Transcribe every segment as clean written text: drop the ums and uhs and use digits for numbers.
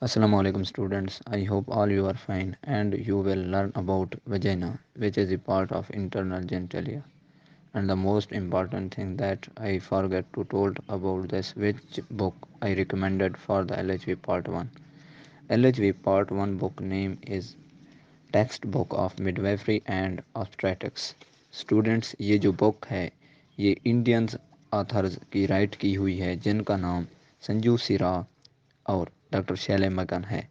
Assalamu alaikum students. I hope all you are fine and you will learn about vagina, which is a part of internal genitalia. And the most important thing that I forget to told about this which book I recommended for the LHV part 1. LHV part 1 book name is Textbook of Midwifery and Obstetrics. Students ये जो book है ये Indians authors की right की हुई है जिनका नाम संजू सिरा और डॉक्टर शैले मगन है।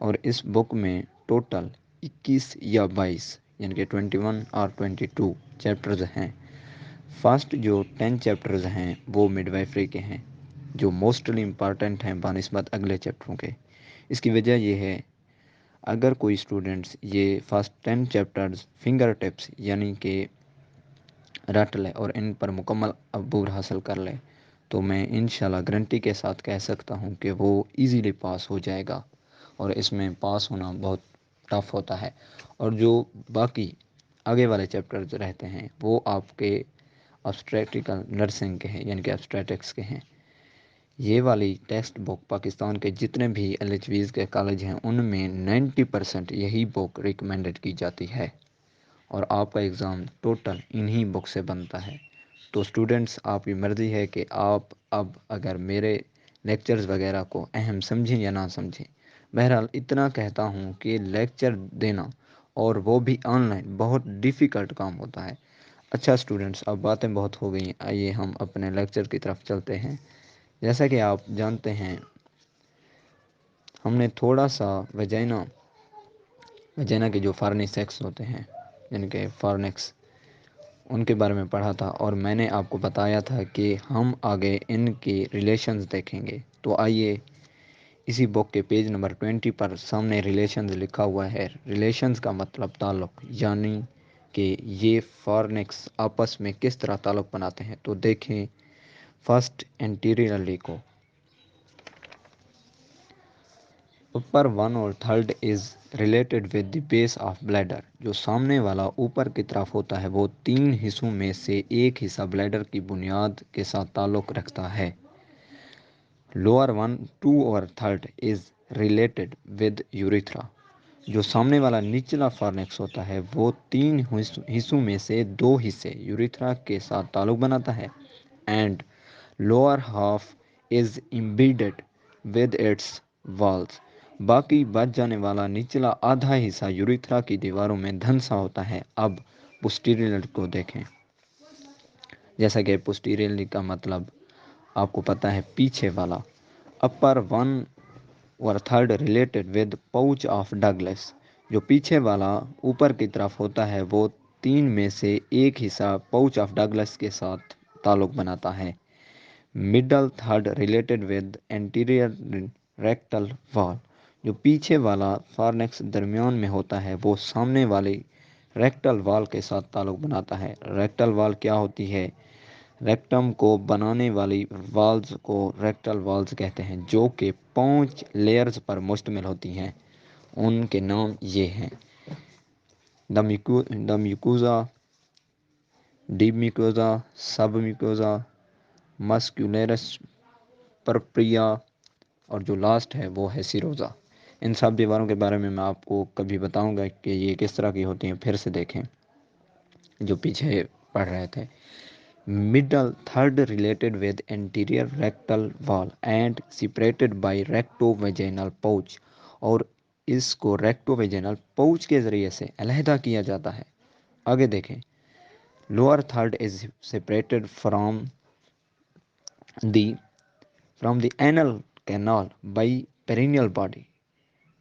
और इस बुक में टोटल 21 या 22 यानी कि 21 और 22 चैप्टर्स हैं। फर्स्ट जो 10 चैप्टर्स हैं वो मिडवाइफरी के हैं जो मोस्टली इम्पॉर्टेंट हैं बानिस्बत अगले चैप्टरों के। इसकी वजह ये है अगर कोई स्टूडेंट्स ये फर्स्ट 10 चैप्टर्स फिंगर टिप्स यानी कि रट ले और इन पर मुकम्मल अबूर हासिल कर ले तो मैं इंशाल्लाह गारंटी के साथ कह सकता हूँ कि वो इजीली पास हो जाएगा। और इसमें पास होना बहुत टफ होता है। और जो बाकी आगे वाले चैप्टर्स रहते हैं वो आपके ऑब्स्टेट्रिकल नर्सिंग के हैं यानी कि ऑब्स्टेटिक्स के हैं। ये वाली टेक्स्ट बुक पाकिस्तान के जितने भी एल के कॉलेज हैं उनमें 90% यही बुक रिकमेंडेड की जाती है और आपका एग्ज़ाम टोटल इन्हीं बुक से बनता है। तो स्टूडेंट्स आपकी मर्ज़ी है कि आप अब अगर मेरे लेक्चर्स वगैरह को अहम समझें या ना समझें। बहरहाल इतना कहता हूँ कि लेक्चर देना और वो भी ऑनलाइन बहुत डिफ़िकल्ट काम होता है। अच्छा स्टूडेंट्स अब बातें बहुत हो गई, आइए हम अपने लेक्चर की तरफ चलते हैं। जैसा कि आप जानते हैं हमने थोड़ा सा वजाइना वजाइना के जो फार्नी सेक्स होते हैं यानी कि फार्नेक्स उनके बारे में पढ़ा था और मैंने आपको बताया था कि हम आगे इनके रिलेशंस देखेंगे। तो आइए इसी बुक के पेज नंबर 20 पर सामने रिलेशंस लिखा हुआ है। रिलेशंस का मतलब ताल्लुक़ यानी कि ये फॉरेनिक्स आपस में किस तरह ताल्लुक़ बनाते हैं। तो देखें फर्स्ट एंटीरियरली को ऊपर वन और third is related with the base of bladder. जो सामने वाला ऊपर की तरफ होता है वो तीन हिस्सों में से एक हिस्सा ब्लैडर की बुनियाद के साथ ताल्लुक़ रखता है। लोअर वन टू और third is related with urethra. जो सामने वाला निचला फॉर्नेक्स होता है वो तीन हिस्सों में से दो हिस्से यूरिथ्रा के साथ ताल्लुक़ बनाता है। And lower half is embedded with its walls. बाकी बच जाने वाला निचला आधा हिस्सा यूरिथ्रा की दीवारों में धंसा होता है। अब पोस्टीरियर को देखें। जैसा कि पोस्टीरियर का मतलब आपको पता है पीछे वाला। अपर वन और third related with pouch of Douglas. जो पीछे वाला ऊपर की तरफ होता है वो तीन में से एक हिस्सा पाउच ऑफ डगलस के साथ ताल्लुक़ बनाता है। Middle third related with anterior rectal wall. जो पीछे वाला फार्नेक्स दरमियान में होता है वो सामने वाली रेक्टल वॉल के साथ ताल्लुक़ बनाता है। रेक्टल वॉल क्या होती है? रेक्टम को बनाने वाली वाल्स को रेक्टल वाल्स कहते हैं जो कि 5 लेयर्स पर मुश्तमिल होती हैं। उनके नाम ये हैं द म्यूकोजा, डीप म्यूकोजा, सब म्यूकोजा, मस्कुलरस परप्रिया और जो लास्ट है वो है सिरोजा। इन सब दीवारों के बारे में मैं आपको कभी बताऊंगा कि ये किस तरह की होती हैं। फिर से देखें जो पीछे पढ़ रहे थे। Middle third related with anterior rectal wall and separated by rectovaginal pouch. और इसको रेक्टोवेजिनल पाउच के ज़रिए से अलहदा किया जाता है। आगे देखें। Lower third is separated the from the anal canal by perineal body.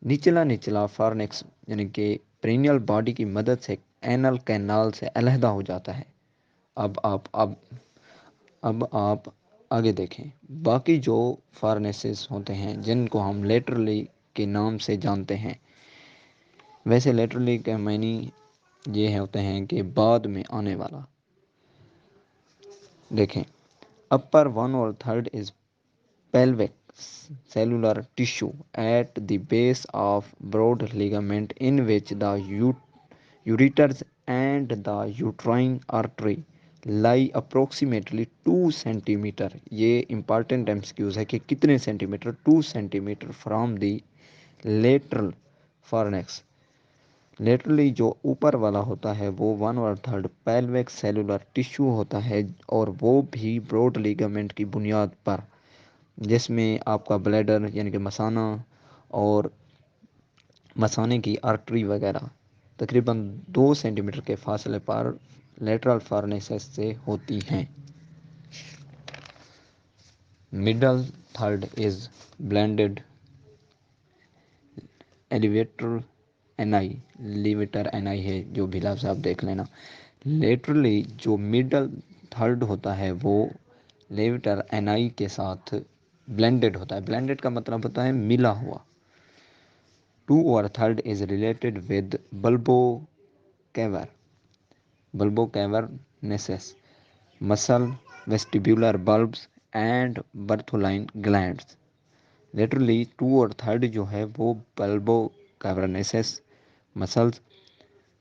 निचला निचला फार्नेक्स यानी कि पेरिनियल बॉडी की मदद से एनल कैनाल से अलहदा हो जाता है। अब आप आगे देखें। बाकी जो फार्नेसेस होते हैं जिनको हम लेटरली के नाम से जानते हैं, वैसे लेटरली के मायने ये होते हैं कि बाद में आने वाला। देखें अपर वन और third is pelvic cellular tissue at the base of broad ligament in which the ureters and the uterine artery lie approximately 2 centimetre, یہ امپارٹنٹ ایمسکیوز ہے کہ کتنے centimetre, 2 centimetre from the lateral fornix. Laterally جو اوپر والا ہوتا ہے وہ 1/3 پیلوک سیلولر ٹیشو ہوتا ہے، اور وہ بھی براڈ لیگامنٹ کی بنیاد پر، جس میں آپ کا بلیڈر یعنی کہ مثانہ اور مثانے کی آرٹری وغیرہ تقریباً 2 سینٹی میٹر کے فاصلے پر لیٹرل فارنیسس سے ہوتی ہیں. Middle third is blended elevator ani, levator ani ہے جو بھی لفظ آپ دیکھ لینا. لیٹرلی جو مڈل تھرڈ ہوتا ہے وہ لیویٹر اینائی کے ساتھ بلینڈڈ ہوتا ہے. بلینڈڈ کا مطلب ہوتا ہے ملا ہوا. 2/3 is related with bulbocaver, bulbocavernesses, muscle, vestibular bulbs and Bartholin glands. Laterally 2/3 جو ہے وہ bulbocavernesses, muscles,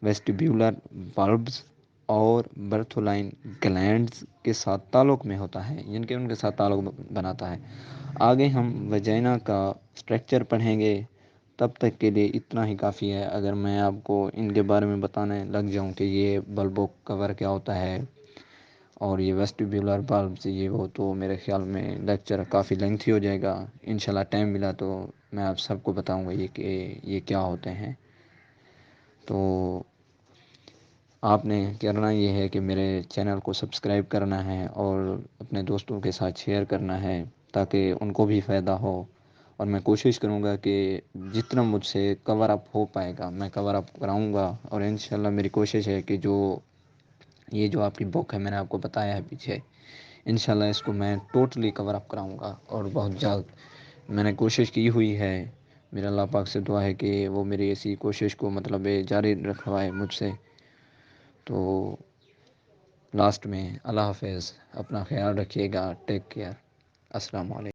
vestibular bulbs اور برتھولائن گلینڈز کے ساتھ تعلق میں ہوتا ہے، یعنی کہ ان کے ساتھ تعلق بناتا ہے. آگے ہم وجینا کا اسٹرکچر پڑھیں گے، تب تک کے لیے اتنا ہی کافی ہے. اگر میں آپ کو ان کے بارے میں بتانے لگ جاؤں کہ یہ بلبو کور کیا ہوتا ہے اور یہ ویسٹیبیولر بلبس یہ وہ، تو میرے خیال میں لیکچر کافی لینتھی ہو جائے گا. انشاءاللہ ٹائم ملا تو میں آپ سب کو بتاؤں گا یہ کہ یہ کیا ہوتے ہیں. تو آپ نے کرنا یہ ہے کہ میرے چینل کو سبسکرائب کرنا ہے اور اپنے دوستوں کے ساتھ شیئر کرنا ہے تاکہ ان کو بھی فائدہ ہو. اور میں کوشش کروں گا کہ جتنا مجھ سے کور اپ ہو پائے گا میں کور اپ کراؤں گا. اور انشاءاللہ میری کوشش ہے کہ یہ جو آپ کی بک ہے میں نے آپ کو بتایا ہے پیچھے، انشاءاللہ اس کو میں ٹوٹلی کور اپ کراؤں گا اور بہت جلد. میں نے کوشش کی ہوئی ہے، میرا اللہ پاک سے دعا ہے کہ وہ میری اسی کوشش کو مطلب جاری رکھوائے مجھ سے. تو لاسٹ میں اللہ حافظ، اپنا خیال رکھیے گا، ٹیک کیئر، السلام علیکم.